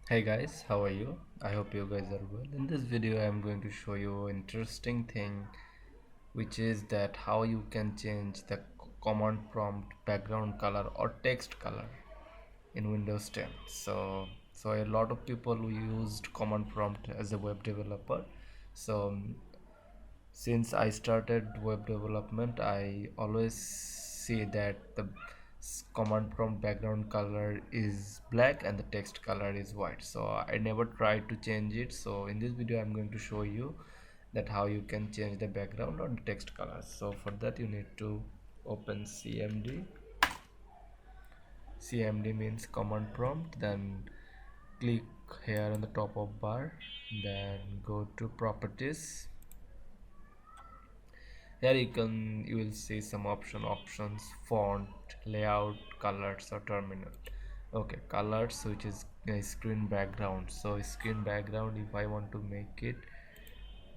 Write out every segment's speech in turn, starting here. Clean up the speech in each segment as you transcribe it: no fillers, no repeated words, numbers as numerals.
Hey guys, how are you? I hope you guys are well. In this video, I'm going to show you an interesting thing, which is that how you can change the command prompt background color or text color in Windows 10. So a lot of people who used command prompt as a web developer. So since I started web development, I always see that the command prompt background color is black and the text color is white. So I never tried to change it. So in this video I'm going to show you that how you can change the background or text color. So for that you need to open CMD. CMD means command prompt, then click here on the top of bar, then go to properties. Here you will see some options: font, layout, colors or terminal. Okay, colors, which is screen background. So screen background, if I want to make it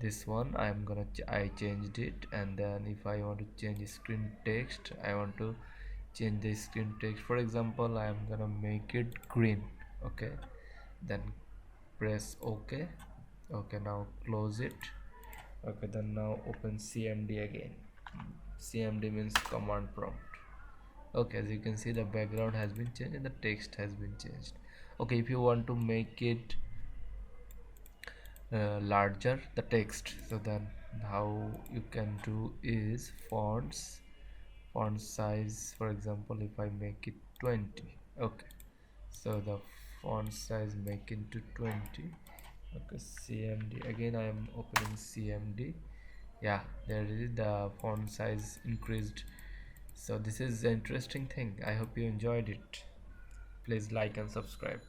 this one, I changed it. And then if I want to change screen text, I want to change the screen text. For example, I am gonna make it green. Okay, then press OK. Okay, now close it. Okay, then now open CMD again. CMD means command prompt. Okay, as you can see, the background has been changed and the text has been changed. Okay, if you want to make it larger, the text, so then how you can do is font size. For example, if I make it 20. Okay, so the font size make into 20. Okay, CMD again, I am opening CMD. Yeah, there is the font size increased. So this is an interesting thing. I hope you enjoyed it. Please like and subscribe.